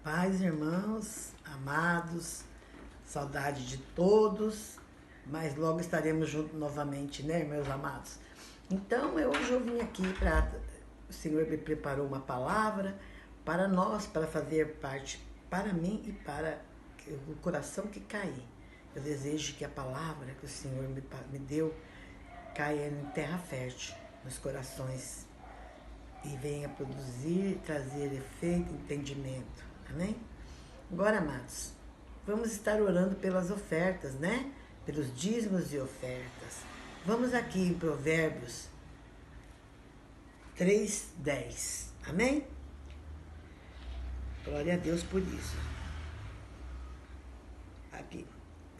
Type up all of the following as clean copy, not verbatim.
Paz, irmãos, amados, saudade de todos, mas logo estaremos juntos novamente, né, meus amados? Então, hoje eu vim aqui para... O Senhor me preparou uma palavra para nós, para fazer parte, para mim e para o coração que cair. Eu desejo que a palavra que o Senhor me deu caia em terra fértil, nos corações, e venha produzir, trazer efeito, entendimento. Amém? Agora, amados, vamos estar orando pelas ofertas, né? Pelos dízimos e ofertas. Vamos aqui em Provérbios 3:10. Amém? Glória a Deus por isso. Aqui.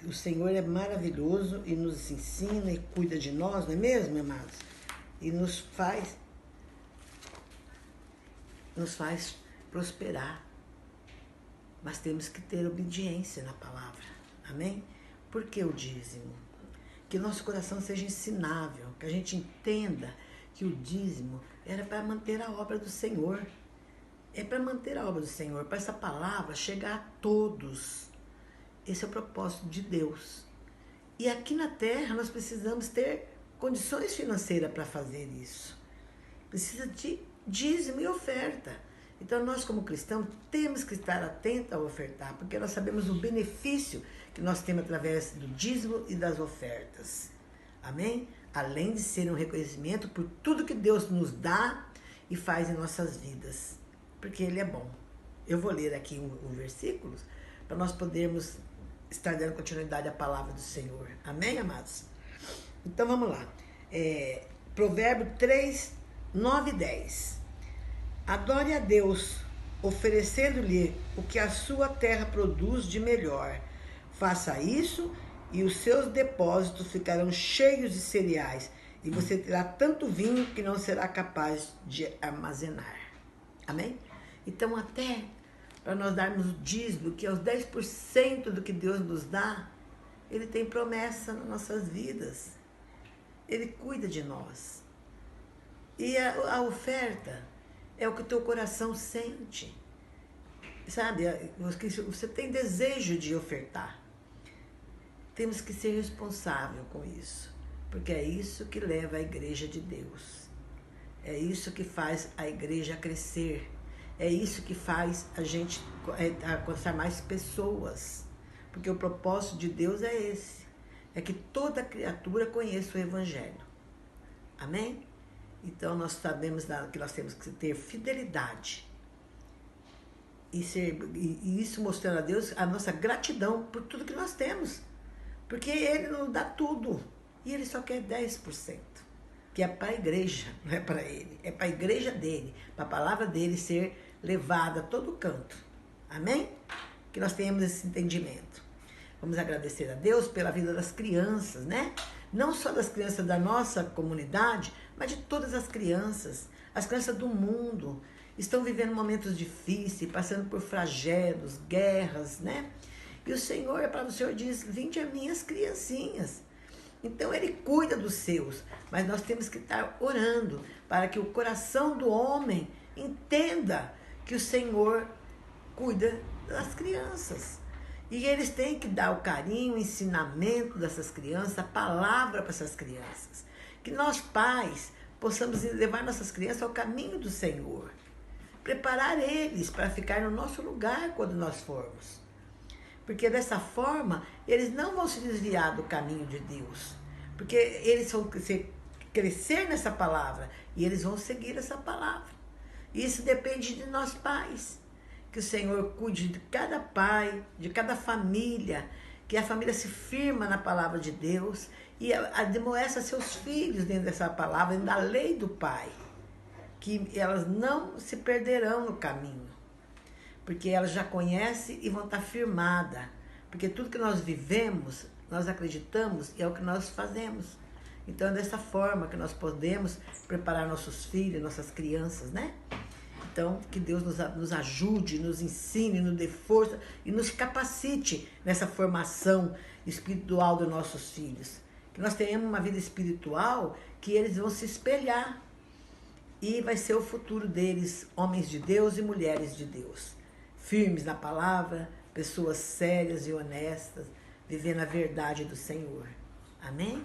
O Senhor é maravilhoso e nos ensina e cuida de nós, não é mesmo, amados? E nos faz prosperar. Mas temos que ter obediência na palavra. Amém? Por que o dízimo? Que nosso coração seja ensinável, que a gente entenda que o dízimo era para manter a obra do Senhor. É para manter a obra do Senhor, para essa palavra chegar a todos. Esse é o propósito de Deus. E aqui na terra nós precisamos ter condições financeiras para fazer isso. Precisa de dízimo e oferta. Então nós como cristãos temos que estar atentos a ofertar, porque nós sabemos o benefício que nós temos através do dízimo e das ofertas. Amém? Além de ser um reconhecimento por tudo que Deus nos dá e faz em nossas vidas. Porque Ele é bom. Eu vou ler aqui um versículo para nós podermos estar dando continuidade à palavra do Senhor. Amém, amados? Então vamos lá. Provérbio 3, 9 e 10. Adore a Deus, oferecendo-lhe o que a sua terra produz de melhor. Faça isso e os seus depósitos ficarão cheios de cereais, e você terá tanto vinho que não será capaz de armazenar. Amém? Então, até para nós darmos o dízimo, que é os 10% do que Deus nos dá, Ele tem promessa nas nossas vidas. Ele cuida de nós. E a oferta é o que o teu coração sente. Sabe, você tem desejo de ofertar. Temos que ser responsável com isso, porque é isso que leva a igreja de Deus. É isso que faz a igreja crescer. É isso que faz a gente alcançar mais pessoas. Porque o propósito de Deus é esse. É que toda criatura conheça o Evangelho. Amém? Então nós sabemos que nós temos que ter fidelidade. E isso mostrando a Deus a nossa gratidão por tudo que nós temos. Porque Ele nos dá tudo. E Ele só quer 10%. Que é para a igreja, não é para Ele. É para a igreja dele. Para a palavra dele ser levada a todo canto. Amém? Que nós tenhamos esse entendimento. Vamos agradecer a Deus pela vida das crianças, né? Não só das crianças da nossa comunidade, mas de todas as crianças do mundo. Estão vivendo momentos difíceis, passando por flagelos, guerras, né? E o Senhor, a palavra do Senhor diz, vinde a minhas criancinhas. Então Ele cuida dos seus, mas nós temos que estar orando para que o coração do homem entenda que o Senhor cuida das crianças. E eles têm que dar o carinho, o ensinamento dessas crianças, a palavra para essas crianças. Que nós, pais, possamos levar nossas crianças ao caminho do Senhor. Preparar eles para ficar no nosso lugar quando nós formos. Porque dessa forma, eles não vão se desviar do caminho de Deus. Porque eles vão crescer nessa palavra e eles vão seguir essa palavra. Isso depende de nós, pais. Que o Senhor cuide de cada pai, de cada família, que a família se firma na palavra de Deus e admoesta seus filhos dentro dessa palavra, dentro da lei do Pai, que elas não se perderão no caminho, porque elas já conhecem e vão estar firmadas, porque tudo que nós vivemos, nós acreditamos e é o que nós fazemos. Então é dessa forma que nós podemos preparar nossos filhos, nossas crianças, né? Então, que Deus nos ajude, nos ensine, nos dê força e nos capacite nessa formação espiritual dos nossos filhos. Que nós tenhamos uma vida espiritual que eles vão se espelhar. E vai ser o futuro deles, homens de Deus e mulheres de Deus. firmes na palavra, pessoas sérias e honestas, vivendo a verdade do Senhor. Amém?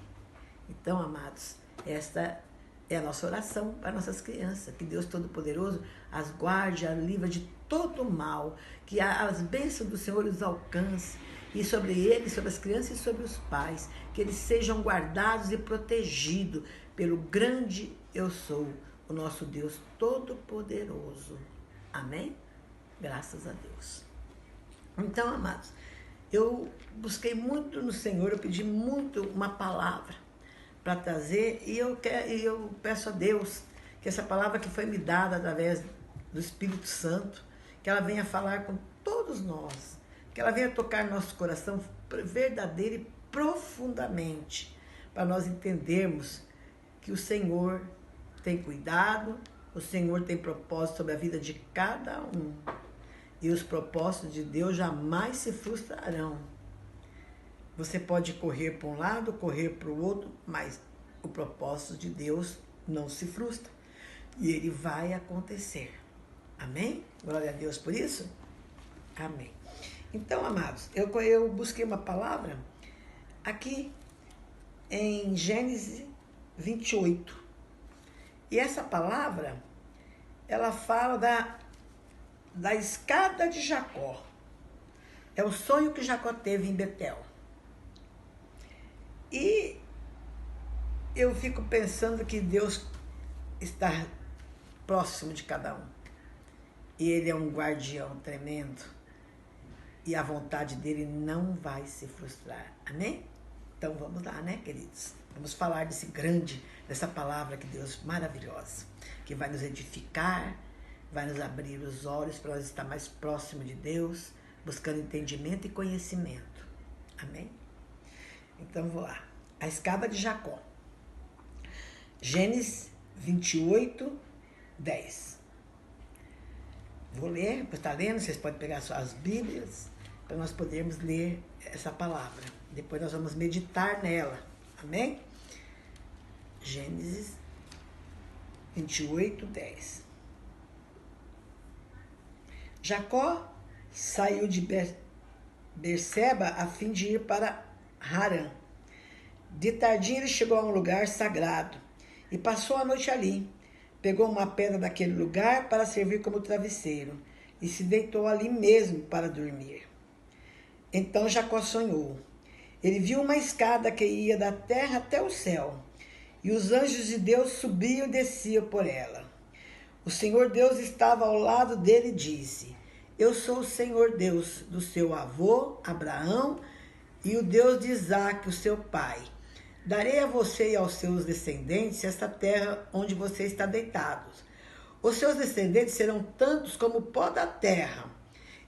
Então, amados, esta é a nossa oração para nossas crianças. Que Deus Todo-Poderoso as guarde, as livre de todo mal, que as bênçãos do Senhor os alcance, e sobre eles, sobre as crianças e sobre os pais, que eles sejam guardados e protegidos pelo grande eu sou, o nosso Deus Todo-Poderoso. Amém? Graças a Deus. Então, amados, eu busquei muito no Senhor, eu pedi muito uma palavra para trazer, e eu peço a Deus que essa palavra que foi me dada através do Espírito Santo, que ela venha falar com todos nós, que ela venha tocar nosso coração verdadeiro e profundamente, para nós entendermos que o Senhor tem cuidado, o Senhor tem propósito sobre a vida de cada um. E os propósitos de Deus jamais se frustrarão. Você pode correr para um lado, correr para o outro, mas o propósito de Deus não se frustra. E ele vai acontecer. Amém? Glória a Deus por isso? Amém. Então, amados, eu busquei uma palavra aqui em Gênesis 28. E essa palavra, ela fala da escada de Jacó. É o sonho que Jacó teve em Betel. E eu fico pensando que Deus está próximo de cada um. E Ele é um guardião tremendo. E a vontade dele não vai se frustrar. Amém? Então vamos lá, né, queridos? Vamos falar dessa palavra que Deus maravilhosa, que vai nos edificar, vai nos abrir os olhos para nós estar mais próximo de Deus, buscando entendimento e conhecimento. Amém? Então vou lá. A escada de Jacó. Gênesis 28, 10. Vou ler, para estar lendo, vocês podem pegar suas Bíblias, para nós podermos ler essa palavra. Depois nós vamos meditar nela. Amém? Gênesis 28, 10. Jacó saiu de Berseba a fim de ir para Harã. De tardinha ele chegou a um lugar sagrado e passou a noite ali. Pegou uma pedra daquele lugar para servir como travesseiro e se deitou ali mesmo para dormir. Então Jacó sonhou. Ele viu uma escada que ia da terra até o céu, e os anjos de Deus subiam e desciam por ela. O Senhor Deus estava ao lado dele e disse: Eu sou o Senhor Deus do seu avô Abraão e o Deus de Isaque, o seu pai. Darei a você e aos seus descendentes esta terra onde você está deitado. Os seus descendentes serão tantos como o pó da terra.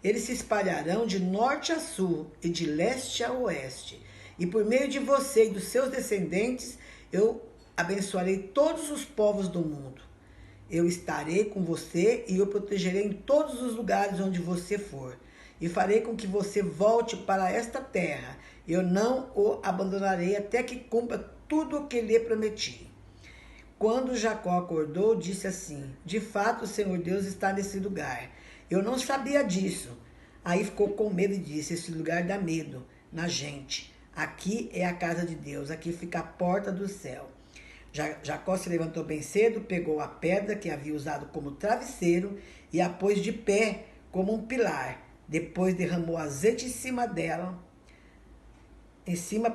Eles se espalharão de norte a sul e de leste a oeste. E por meio de você e dos seus descendentes, eu abençoarei todos os povos do mundo. Eu estarei com você e o protegerei em todos os lugares onde você for. E farei com que você volte para esta terra. Eu não o abandonarei até que cumpra tudo o que lhe prometi. Quando Jacó acordou, disse assim: De fato, o Senhor Deus está nesse lugar. Eu não sabia disso. Aí ficou com medo e disse: Esse lugar dá medo na gente. Aqui é a casa de Deus, aqui fica a porta do céu. Jacó se levantou bem cedo, pegou a pedra que havia usado como travesseiro e a pôs de pé como um pilar. Depois derramou azeite em cima dela,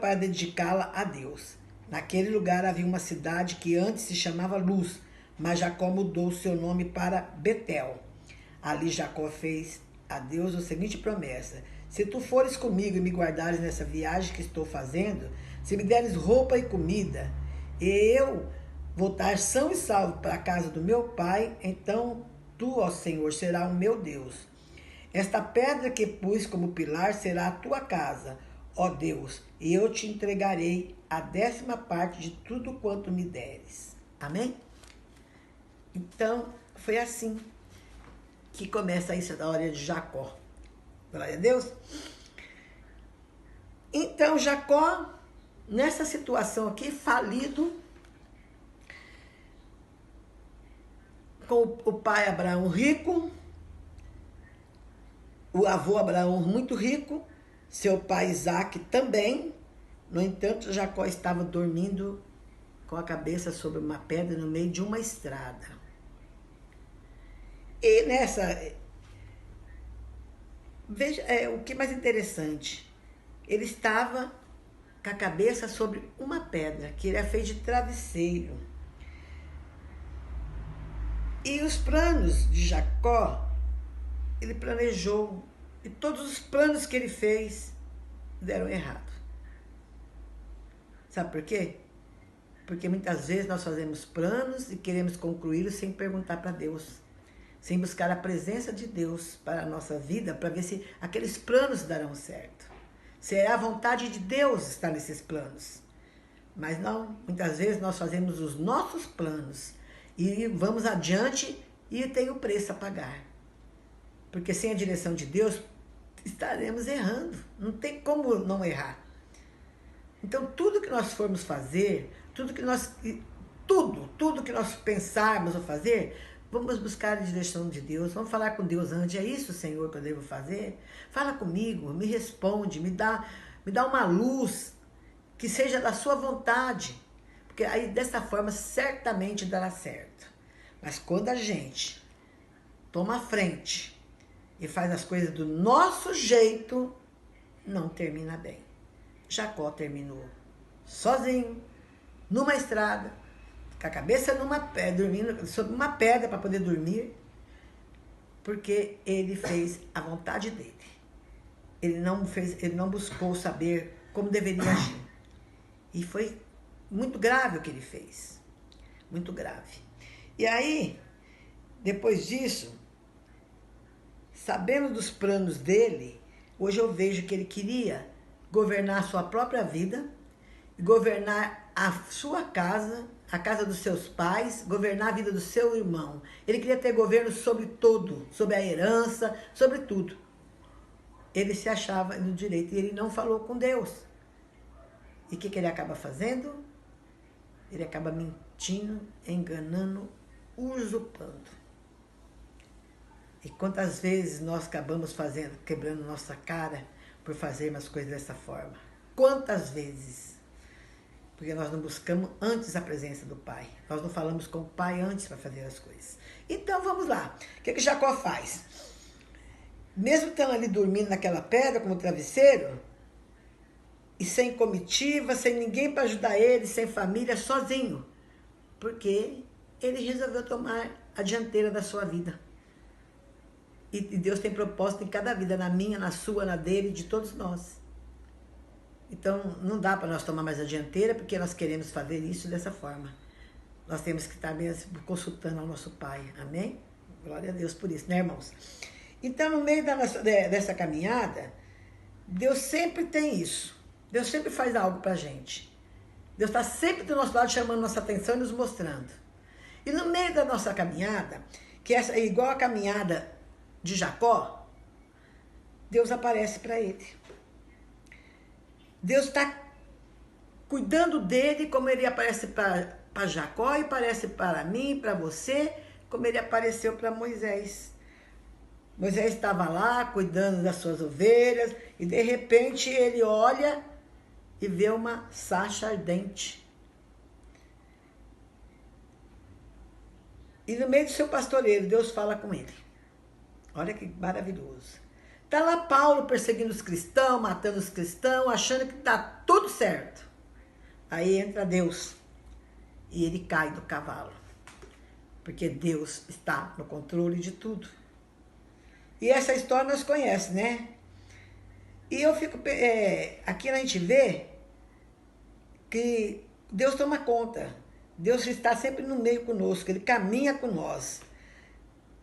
para dedicá-la a Deus. Naquele lugar havia uma cidade que antes se chamava Luz, mas Jacó mudou seu nome para Betel. Ali Jacó fez a Deus a seguinte promessa: Se tu fores comigo e me guardares nessa viagem que estou fazendo, se me deres roupa e comida, e eu voltar são e salvo para a casa do meu pai, então tu, ó Senhor, será o meu Deus. Esta pedra que pus como pilar será a tua casa, ó Deus, e eu te entregarei a 10ª parte de tudo quanto me deres. Amém? Então, foi assim que começa a história de Jacó. Glória a Deus. Então, Jacó, nessa situação aqui, falido, com o pai Abraão rico, o avô Abraão muito rico, seu pai Isaac também. No entanto, Jacó estava dormindo com a cabeça sobre uma pedra no meio de uma estrada. E veja, o que é mais interessante, ele estava com a cabeça sobre uma pedra, que ele fez de travesseiro. E os planos de Jacó, ele planejou, e todos os planos que ele fez deram errado. Sabe por quê? Porque muitas vezes nós fazemos planos e queremos concluí-los sem perguntar para Deus, sem buscar a presença de Deus para a nossa vida, para ver se aqueles planos darão certo. Se é a vontade de Deus estar nesses planos. Mas não, muitas vezes nós fazemos os nossos planos e vamos adiante e tem o preço a pagar. Porque sem a direção de Deus, estaremos errando. Não tem como não errar. Então, tudo que nós formos fazer, tudo que nós pensarmos ou fazer, vamos buscar a direção de Deus, vamos falar com Deus antes. É isso, Senhor, que eu devo fazer? Fala comigo, me responde, me dá uma luz que seja da sua vontade. Porque aí, dessa forma, certamente dará certo. Mas quando a gente toma a frente e faz as coisas do nosso jeito, não termina bem. Jacó terminou sozinho, numa estrada, com a cabeça numa pedra, dormindo sobre uma pedra para poder dormir, porque ele fez a vontade dele. Ele não buscou saber como deveria agir. E foi muito grave o que ele fez. Muito grave. E aí, depois disso, sabendo dos planos dele, hoje eu vejo que ele queria governar a sua própria vida, governar a sua casa, a casa dos seus pais, governar a vida do seu irmão. Ele queria ter governo sobre tudo, sobre a herança, sobre tudo. Ele se achava no direito e ele não falou com Deus. E o que ele acaba fazendo? Ele acaba mentindo, enganando, usurpando. E quantas vezes nós acabamos quebrando nossa cara por fazermos as coisas dessa forma? Quantas vezes? Porque nós não buscamos antes a presença do Pai. Nós não falamos com o Pai antes para fazer as coisas. Então vamos lá. O que Jacó faz? Mesmo estando ali dormindo naquela pedra como travesseiro, e sem comitiva, sem ninguém para ajudar ele, sem família, sozinho. Porque ele resolveu tomar a dianteira da sua vida. E Deus tem propósito em cada vida, na minha, na sua, na dele, de todos nós. Então, não dá para nós tomar mais a dianteira, porque nós queremos fazer isso dessa forma. Nós temos que estar mesmo consultando ao nosso Pai. Amém? Glória a Deus por isso, né, irmãos? Então, no meio dessa caminhada, Deus sempre tem isso. Deus sempre faz algo para a gente. Deus está sempre do nosso lado, chamando nossa atenção e nos mostrando. E no meio da nossa caminhada, que essa é igual a caminhada de Jacó, Deus aparece para ele. Deus está cuidando dele como ele aparece para Jacó e aparece para mim, para você, como ele apareceu para Moisés. Moisés estava lá cuidando das suas ovelhas e de repente ele olha e vê uma sarça ardente. E no meio do seu pastoreiro, Deus fala com ele. Olha que maravilhoso. Está lá Paulo perseguindo os cristãos, matando os cristãos, achando que está tudo certo. Aí entra Deus e ele cai do cavalo. Porque Deus está no controle de tudo. E essa história nós conhecemos, né? E eu fico... aqui a gente vê que Deus toma conta. Deus está sempre no meio conosco. Ele caminha com nós.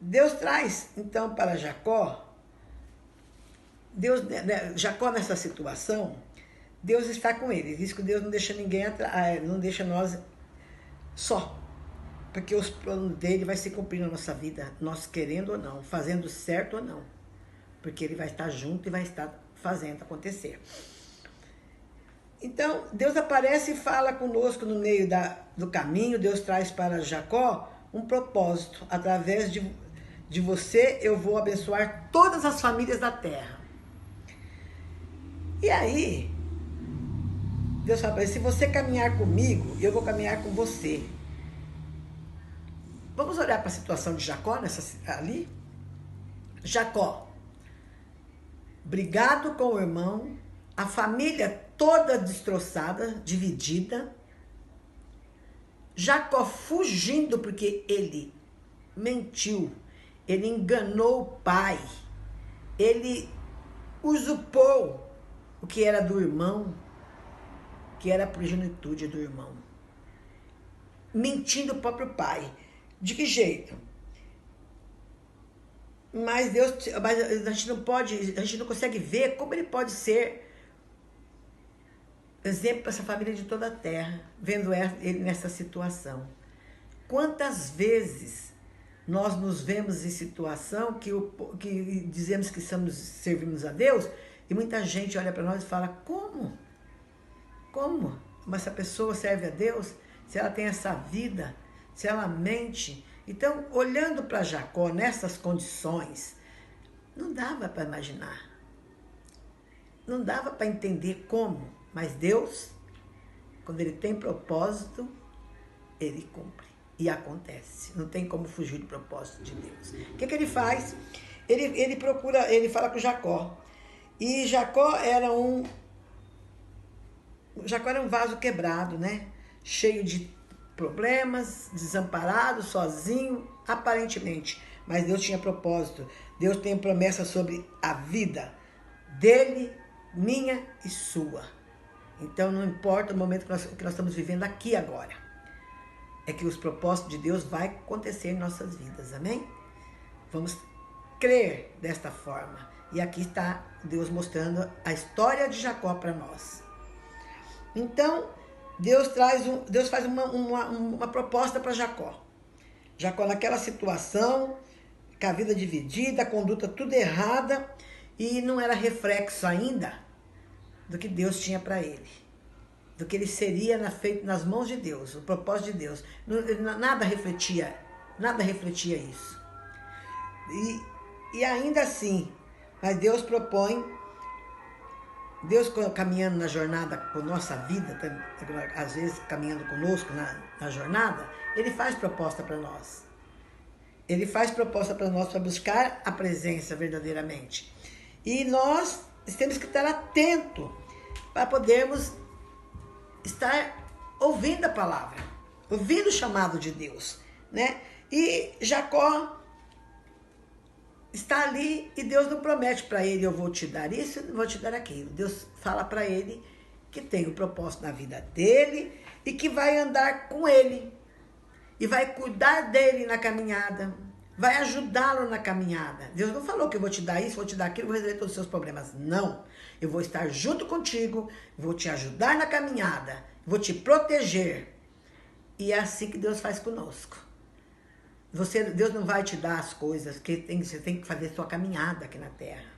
Deus traz, então, para Jacó... Jacó nessa situação, Deus está com ele. Diz que Deus não deixa ninguém atrás, não deixa nós só. Porque os planos dele vai se cumprir na nossa vida, nós querendo ou não, fazendo certo ou não. Porque ele vai estar junto e vai estar fazendo acontecer. Então, Deus aparece e fala conosco no meio do caminho. Deus traz para Jacó um propósito, através de de você eu vou abençoar todas as famílias da terra. E aí, Deus fala para ele, se você caminhar comigo, eu vou caminhar com você. Vamos olhar para a situação de Jacó ali? Jacó, brigado com o irmão, a família toda destroçada, dividida. Jacó fugindo porque ele mentiu, ele enganou o pai, ele usurpou o que era do irmão, que era a progenitude do irmão, mentindo o próprio pai. De que jeito? Mas a gente não consegue ver como ele pode ser exemplo para essa família de toda a terra, vendo ele nessa situação. Quantas vezes nós nos vemos em situação que dizemos que servimos a Deus e muita gente olha para nós e fala, como? Como? Mas essa pessoa serve a Deus? Se ela tem essa vida, se ela mente. Então, olhando para Jacó nessas condições, não dava para imaginar. Não dava para entender como. Mas Deus, quando Ele tem propósito, Ele cumpre. E acontece. Não tem como fugir do propósito de Deus. O que Ele faz? Ele fala com Jacó. E Jacó era um vaso quebrado, né? Cheio de problemas, desamparado, sozinho, aparentemente. Mas Deus tinha propósito. Deus tem promessa sobre a vida dele, minha e sua. Então não importa o momento que nós estamos vivendo aqui agora. É que os propósitos de Deus vão acontecer em nossas vidas, amém? Vamos crer desta forma. E aqui está Deus mostrando a história de Jacó para nós. Então, Deus faz uma proposta para Jacó. Jacó naquela situação, com a vida dividida, a conduta tudo errada, e não era reflexo ainda do que Deus tinha para ele. Do que ele seria feito nas mãos de Deus, o propósito de Deus. Nada refletia isso. E ainda assim, mas Deus propõe, Deus caminhando na jornada com nossa vida, às vezes caminhando conosco na jornada, Ele faz proposta para nós. Ele faz proposta para nós para buscar a presença verdadeiramente. E nós temos que estar atentos para podermos estar ouvindo a palavra, ouvindo o chamado de Deus, né? E Jacó está ali e Deus não promete para ele, eu vou te dar isso, eu vou te dar aquilo. Deus fala para ele que tem o propósito na vida dele e que vai andar com ele e vai cuidar dele na caminhada, vai ajudá-lo na caminhada. Deus não falou que eu vou te dar isso, vou te dar aquilo, vou resolver todos os seus problemas. Não. Eu vou estar junto contigo, vou te ajudar na caminhada, vou te proteger. E é assim que Deus faz conosco. Deus não vai te dar as coisas, que você tem que fazer sua caminhada aqui na terra.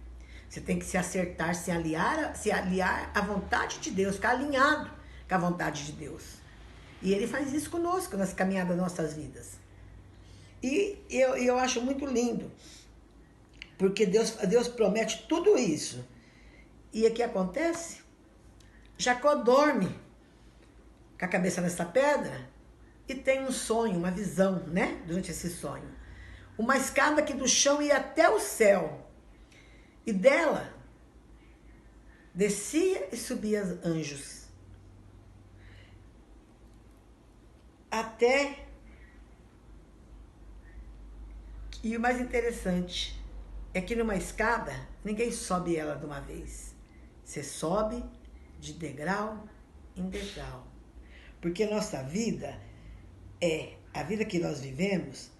Você tem que se acertar, se aliar à vontade de Deus, ficar alinhado com a vontade de Deus. E Ele faz isso conosco, nas caminhadas das nossas vidas. E eu acho muito lindo, porque Deus promete tudo isso. E o que acontece? Jacó dorme com a cabeça nessa pedra e tem um sonho, uma visão, né? Durante esse sonho. Uma escada que do chão ia até o céu. E dela descia e subia anjos. Até... E o mais interessante é que numa escada, ninguém sobe ela de uma vez. Você sobe de degrau em degrau. Porque nossa vida a vida que nós vivemos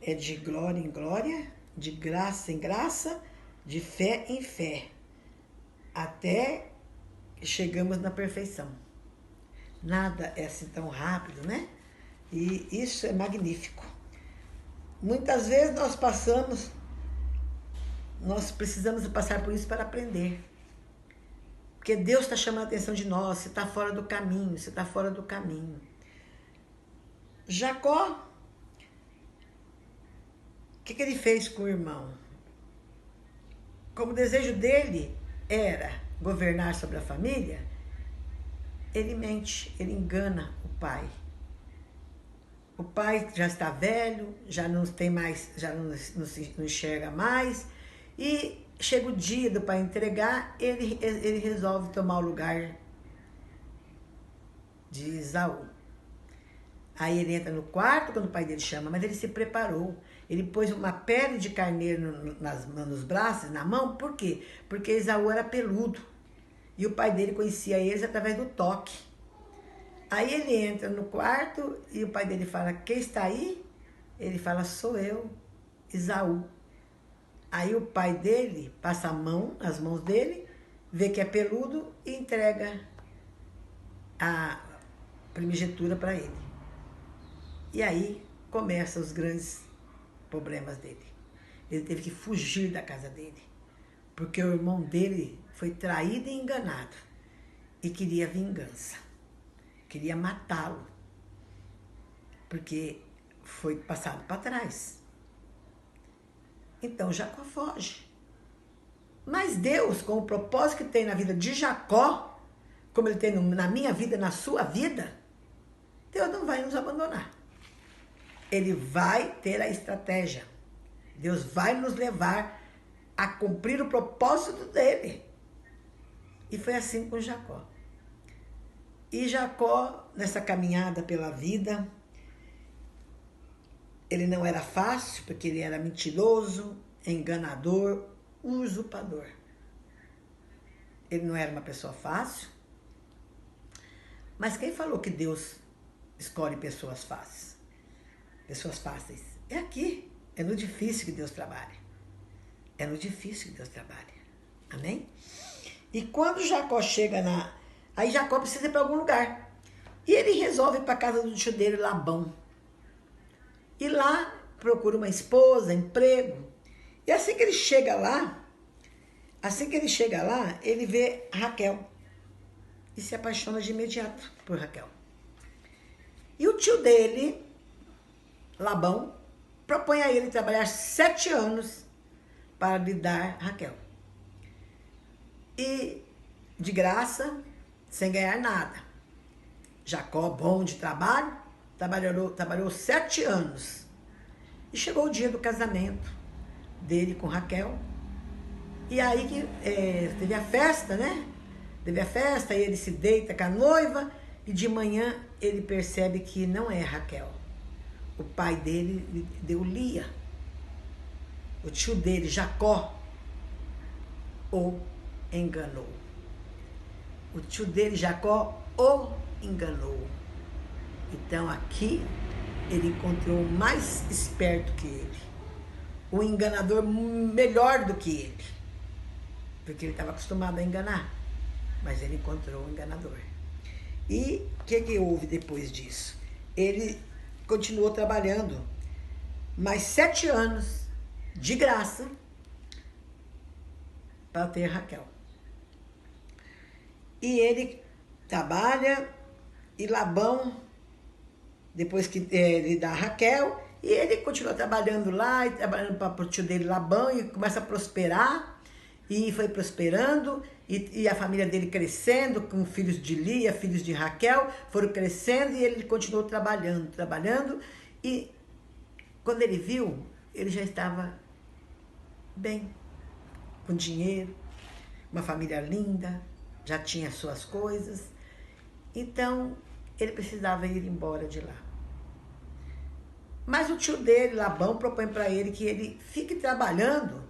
é de glória em glória, de graça em graça, de fé em fé, até chegamos na perfeição. Nada é assim tão rápido, né? E isso é magnífico. Muitas vezes nós precisamos passar por isso para aprender. Porque Deus está chamando a atenção de nós, você está fora do caminho, você está fora do caminho. Jacó, o que ele fez com o irmão? Como o desejo dele era governar sobre a família, ele mente, ele engana o pai. O pai já está velho, já não tem mais, já não enxerga mais, e chega o dia do pai entregar, ele resolve tomar o lugar de Esaú. Aí ele entra no quarto quando o pai dele chama, mas ele se preparou. Ele pôs uma pele de carneiro nos braços, na mão, por quê? Porque Esaú era peludo. E o pai dele conhecia eles através do toque. Aí ele entra no quarto e o pai dele fala, quem está aí? Ele fala, sou eu, Esaú. Aí o pai dele passa a mão nas mãos dele, vê que é peludo e entrega a primogenitura para ele. E aí começam os grandes problemas dele. Ele teve que fugir da casa dele, porque o irmão dele foi traído e enganado e queria vingança, queria matá-lo, porque foi passado para trás. Então Jacó foge. Mas Deus, com o propósito que tem na vida de Jacó, como ele tem na minha vida, na sua vida, Deus não vai nos abandonar. Ele vai ter a estratégia. Deus vai nos levar a cumprir o propósito dele. E foi assim com Jacó. E Jacó, nessa caminhada pela vida, ele não era fácil, porque ele era mentiroso, enganador, usurpador. Ele não era uma pessoa fácil. Mas quem falou que Deus escolhe pessoas fáceis? Pessoas fáceis. É aqui. É no difícil que Deus trabalha. É no difícil que Deus trabalha. Amém? E quando Jacó chega na... Aí Jacó precisa ir para algum lugar. E ele resolve ir para a casa do tio dele, Labão. E lá procura uma esposa, emprego. E assim que ele chega lá, ele vê Raquel. E se apaixona de imediato por Raquel. E o tio dele, Labão, propõe a ele trabalhar 7 anos para lhe dar Raquel. E de graça, sem ganhar nada. Jacó, bom de trabalho, trabalhou 7 anos. E chegou o dia do casamento dele com Raquel. E aí que teve a festa, né? Teve a festa, e ele se deita com a noiva, e de manhã ele percebe que não é Raquel. O pai dele lhe deu Lia. O tio dele, Jacó, o enganou. O tio dele, Jacó, o enganou. Então aqui ele encontrou o mais esperto que ele. O enganador melhor do que ele. Porque ele estava acostumado a enganar. Mas ele encontrou o enganador. E o que houve depois disso? Ele continuou trabalhando mais 7 anos de graça para ter Raquel. E ele trabalha e Labão, depois que ele dá Raquel, e ele continua trabalhando lá, e trabalhando para o tio dele Labão, e começa a prosperar, e foi prosperando, e a família dele crescendo, com filhos de Lia, filhos de Raquel, foram crescendo, e ele continuou trabalhando, e quando ele viu, ele já estava bem, com dinheiro, uma família linda, já tinha suas coisas, então ele precisava ir embora de lá. Mas o tio dele, Labão, propõe para ele que ele fique trabalhando,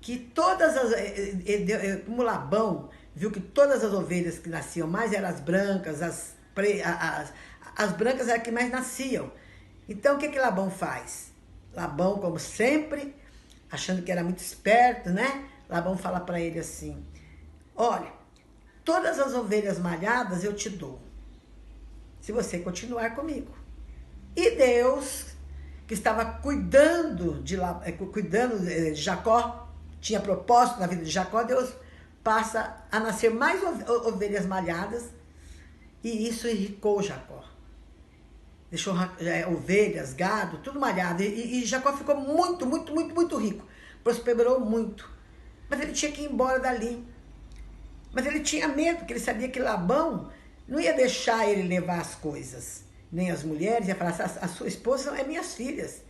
que todas as... Como Labão viu que todas as ovelhas que nasciam mais eram as brancas, as brancas eram as que mais nasciam. Então o que Labão faz? Labão, como sempre, achando que era muito esperto, né? Labão fala para ele assim, olha, todas as ovelhas malhadas eu te dou, se você continuar comigo. E Deus, que estava cuidando de Jacó, tinha propósito na vida de Jacó, Deus passa a nascer mais ovelhas malhadas, e isso irricou Jacó. deixou ovelhas, gado, tudo malhado. E Jacó ficou muito, muito, muito, muito rico. Prosperou muito. Mas ele tinha que ir embora dali. Mas ele tinha medo, porque ele sabia que Labão não ia deixar ele levar as coisas. Nem as mulheres, ia falar, a sua esposa são minhas filhas.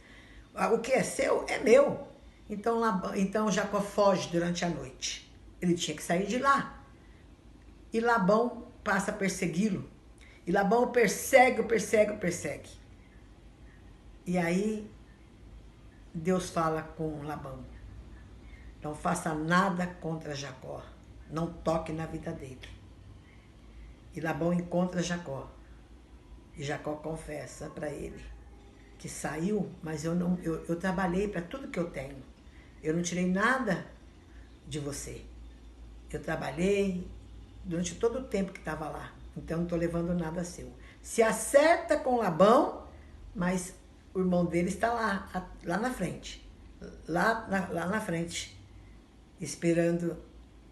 O que é seu é meu. Então Jacó foge durante a noite. Ele tinha que sair de lá. E Labão passa a persegui-lo. E Labão o persegue, o persegue, o persegue. E aí Deus fala com Labão: não faça nada contra Jacó. Não toque na vida dele. E Labão encontra Jacó. E Jacó confessa para ele que saiu, mas eu trabalhei para tudo que eu tenho. Eu não tirei nada de você. Eu trabalhei durante todo o tempo que estava lá. Então não estou levando nada seu. Se acerta com Labão, mas o irmão dele está lá na frente. Lá na frente, esperando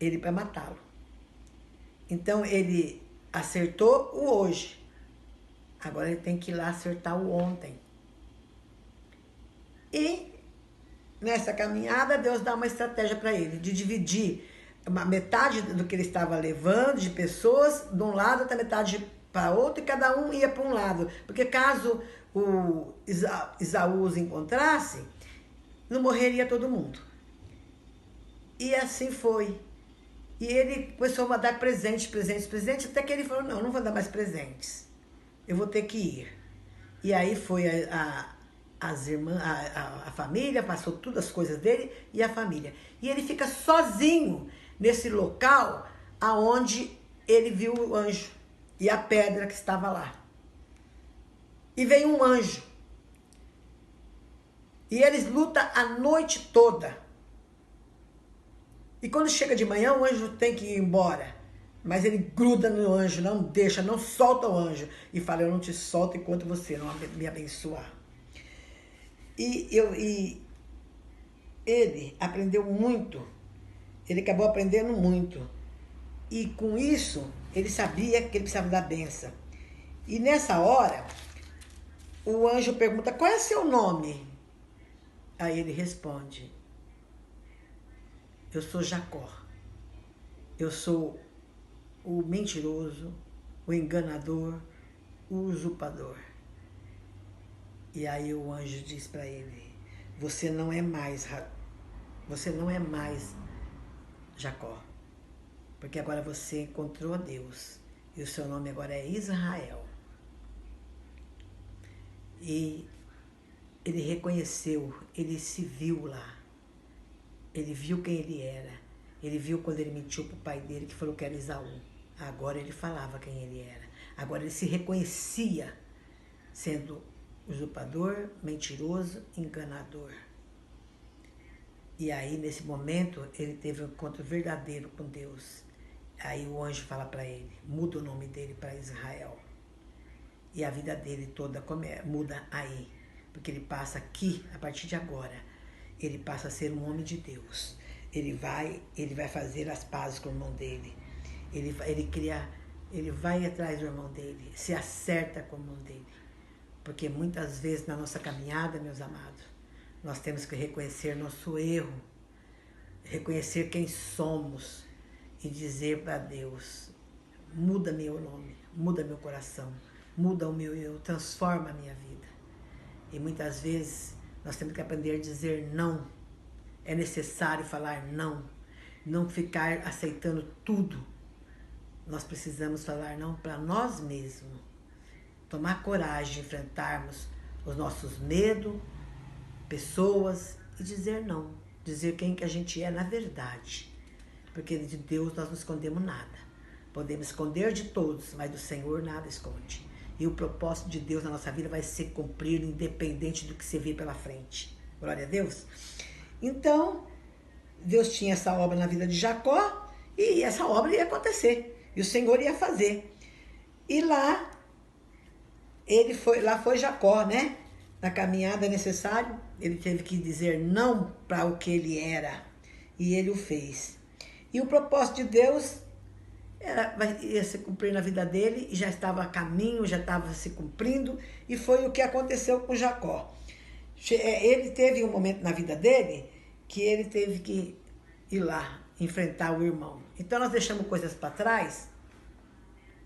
ele para matá-lo. Então ele acertou o hoje. Agora ele tem que ir lá acertar o ontem. E nessa caminhada Deus dá uma estratégia para ele, de dividir uma metade do que ele estava levando de pessoas de um lado, outra metade para outro, e cada um ia para um lado. Porque caso o Esaú os encontrasse, não morreria todo mundo. E assim foi. E ele começou a dar presentes, até que ele falou, não vou dar mais presentes. Eu vou ter que ir. E aí foi as irmãs, a família, passou todas as coisas dele e a família. E ele fica sozinho nesse local aonde ele viu o anjo e a pedra que estava lá. E veio um anjo. E eles lutam a noite toda. E quando chega de manhã, o anjo tem que ir embora. Mas ele gruda no anjo, não deixa, não solta o anjo. E fala, eu não te solto enquanto você não me abençoar. E ele aprendeu muito. Ele acabou aprendendo muito. E com isso, ele sabia que ele precisava da bênção. E nessa hora, o anjo pergunta, qual é seu nome? Aí ele responde, eu sou Jacó. Eu sou o mentiroso, o enganador, o usurpador. E aí o anjo diz para ele, você não é mais Jacó, porque agora você encontrou a Deus e o seu nome agora é Israel. E ele reconheceu, ele se viu lá, ele viu quem ele era, ele viu quando ele mentiu para o pai dele que falou que era Esaú. Agora ele falava quem ele era, agora ele se reconhecia sendo usurpador, mentiroso, enganador. E aí, nesse momento, ele teve um encontro verdadeiro com Deus. Aí o anjo fala para ele, muda o nome dele para Israel. E a vida dele toda muda aí. Porque ele passa aqui, a partir de agora, ele passa a ser um homem de Deus. Ele vai fazer as pazes com o irmão dele. Ele vai atrás do irmão dele, se acerta com o irmão dele. Porque muitas vezes na nossa caminhada, meus amados, nós temos que reconhecer nosso erro, reconhecer quem somos e dizer para Deus, muda meu nome, muda meu coração, muda o meu eu, transforma a minha vida. E muitas vezes nós temos que aprender a dizer não. É necessário falar não, não ficar aceitando tudo. Nós precisamos falar não para nós mesmos. Tomar coragem de enfrentarmos os nossos medos, pessoas e dizer não. Dizer quem que a gente é na verdade. Porque de Deus nós não escondemos nada. Podemos esconder de todos, mas do Senhor nada esconde. E o propósito de Deus na nossa vida vai ser cumprido independente do que você vê pela frente. Glória a Deus. Então, Deus tinha essa obra na vida de Jacó e essa obra ia acontecer. E o Senhor ia fazer. E lá foi Jacó, né? Na caminhada necessária, ele teve que dizer não para o que ele era. E ele o fez. E o propósito de Deus ia se cumprir na vida dele e já estava a caminho, já estava se cumprindo, e foi o que aconteceu com Jacó. Ele teve um momento na vida dele que ele teve que ir lá enfrentar o irmão. Então nós deixamos coisas para trás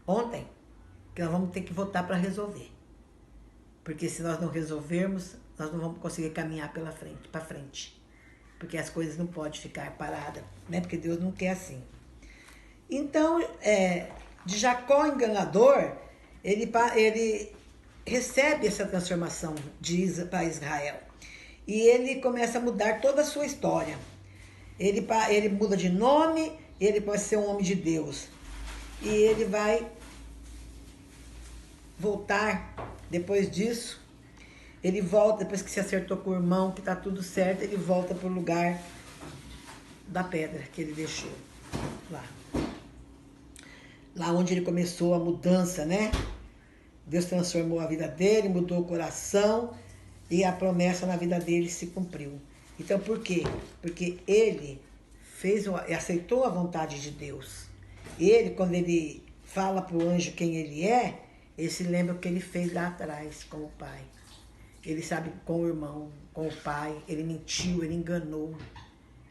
ontem que nós vamos ter que voltar para resolver. Porque se nós não resolvermos, nós não vamos conseguir caminhar para frente. Porque as coisas não podem ficar paradas, né? Porque Deus não quer assim. Então, de Jacó enganador, ele recebe essa transformação para Israel. E ele começa a mudar toda a sua história. Ele muda de nome, ele pode ser um homem de Deus. E ele vai voltar, depois disso, ele volta, depois que se acertou com o irmão, que está tudo certo, ele volta para o lugar da pedra que ele deixou, lá onde ele começou a mudança, né? Deus transformou a vida dele, mudou o coração e a promessa na vida dele se cumpriu. Então, por quê? Porque ele aceitou a vontade de Deus. Ele, quando ele fala para o anjo quem ele se lembra o que ele fez lá atrás com o pai. Ele sabe com o irmão, com o pai, ele mentiu, ele enganou.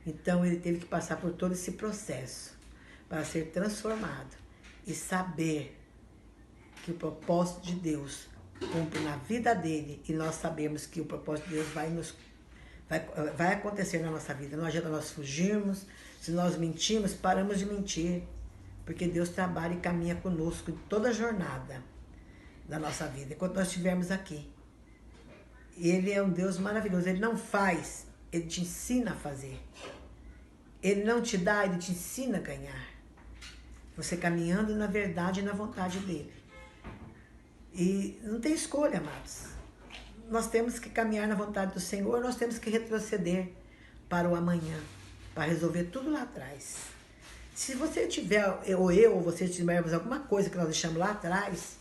Então ele teve que passar por todo esse processo para ser transformado e saber que o propósito de Deus cumpre na vida dele, e nós sabemos que o propósito de Deus vai acontecer na nossa vida. Não adianta nós fugirmos, se nós mentirmos, paramos de mentir, porque Deus trabalha e caminha conosco em toda a jornada da nossa vida, enquanto nós estivermos aqui. Ele é um Deus maravilhoso. Ele não faz, ele te ensina a fazer. Ele não te dá, ele te ensina a ganhar. Você caminhando na verdade e na vontade dele. E não tem escolha, amados. Nós temos que caminhar na vontade do Senhor, nós temos que retroceder para o amanhã, para resolver tudo lá atrás. Se você tiver, ou você tivermos alguma coisa que nós deixamos lá atrás,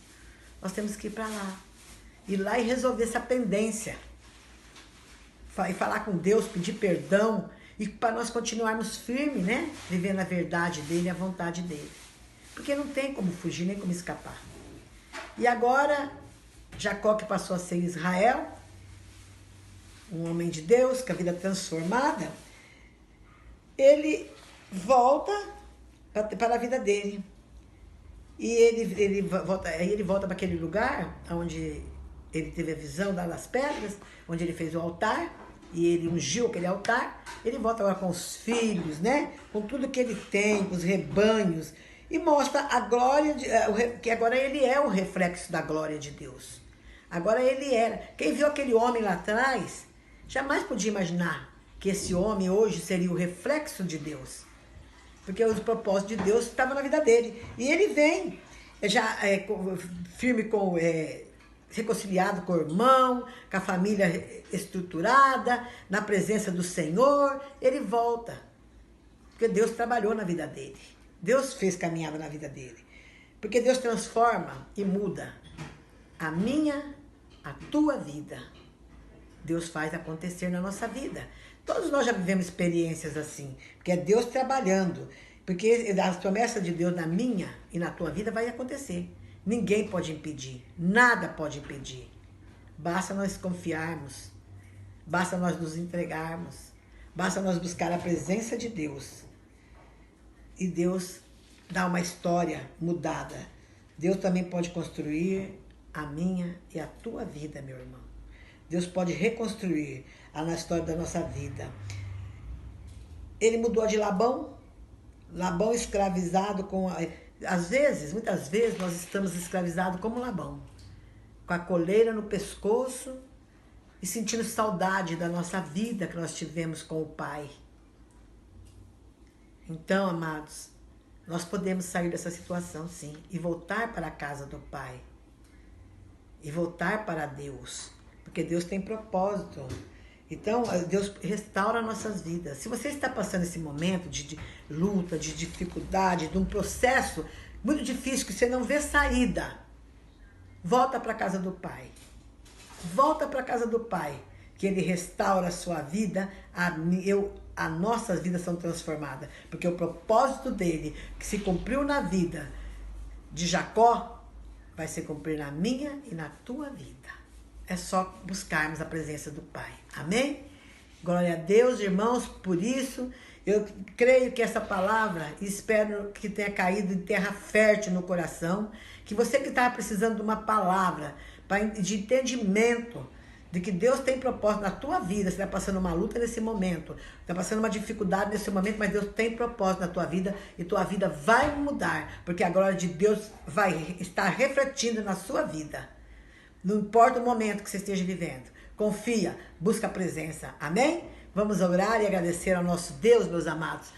nós temos que ir para lá. Ir lá e resolver essa pendência. E falar com Deus, pedir perdão. E para nós continuarmos firmes, né? Vivendo a verdade dele, a vontade dele. Porque não tem como fugir, nem como escapar. E agora, Jacó, que passou a ser Israel, um homem de Deus, com a vida transformada, ele volta para a vida dele. E ele volta para aquele lugar onde ele teve a visão lá das pedras, onde ele fez o altar, e ele ungiu aquele altar. Ele volta agora com os filhos, né? Com tudo que ele tem, com os rebanhos, e mostra a glória, que agora ele é o reflexo da glória de Deus. Agora ele era. Quem viu aquele homem lá atrás, jamais podia imaginar que esse homem hoje seria o reflexo de Deus. Porque o propósito de Deus estava na vida dele. E ele vem, já firme reconciliado com o irmão, com a família estruturada, na presença do Senhor, ele volta. Porque Deus trabalhou na vida dele. Deus fez caminhada na vida dele. Porque Deus transforma e muda a minha, a tua vida. Deus faz acontecer na nossa vida. Todos nós já vivemos experiências assim, porque é Deus trabalhando. Porque as promessas de Deus na minha e na tua vida vai acontecer. Ninguém pode impedir, nada pode impedir. Basta nós confiarmos, basta nós nos entregarmos, basta nós buscar a presença de Deus. E Deus dá uma história mudada. Deus também pode construir a minha e a tua vida, meu irmão. Deus pode reconstruir a história da nossa vida. Ele mudou de Labão escravizado com... muitas vezes nós estamos escravizados como Labão, com a coleira no pescoço e sentindo saudade da nossa vida que nós tivemos com o Pai. Então, amados, nós podemos sair dessa situação, sim, e voltar para a casa do Pai. E voltar para Deus, porque Deus tem propósito. Então, Deus restaura nossas vidas. Se você está passando esse momento de luta, de dificuldade, de um processo muito difícil, que você não vê saída, volta para a casa do Pai. Volta para a casa do Pai, que Ele restaura a sua vida. as nossas vidas são transformadas. Porque o propósito dele, que se cumpriu na vida de Jacó, vai se cumprir na minha e na tua vida. É só buscarmos a presença do Pai. Amém? Glória a Deus, irmãos, por isso eu creio que essa palavra, espero que tenha caído em terra fértil no coração, que você que estava precisando de uma palavra de entendimento de que Deus tem propósito na tua vida. Você está passando uma luta nesse momento, está passando uma dificuldade nesse momento, mas Deus tem propósito na tua vida e tua vida vai mudar, porque a glória de Deus vai estar refletindo na sua vida. Não importa o momento que você esteja vivendo. Confia, busca a presença. Amém? Vamos orar e agradecer ao nosso Deus, meus amados.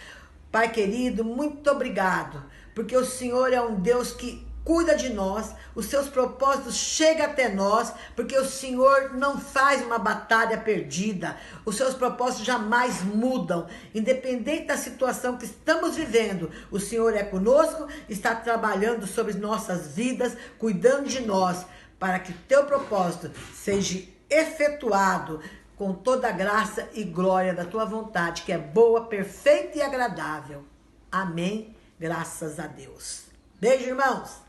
Pai querido, muito obrigado, porque o Senhor é um Deus que cuida de nós, os seus propósitos chegam até nós, porque o Senhor não faz uma batalha perdida, os seus propósitos jamais mudam, independente da situação que estamos vivendo, o Senhor é conosco, está trabalhando sobre nossas vidas, cuidando de nós, para que teu propósito seja efetuado com toda a graça e glória da tua vontade, que é boa, perfeita e agradável. Amém. Graças a Deus. Beijo, irmãos.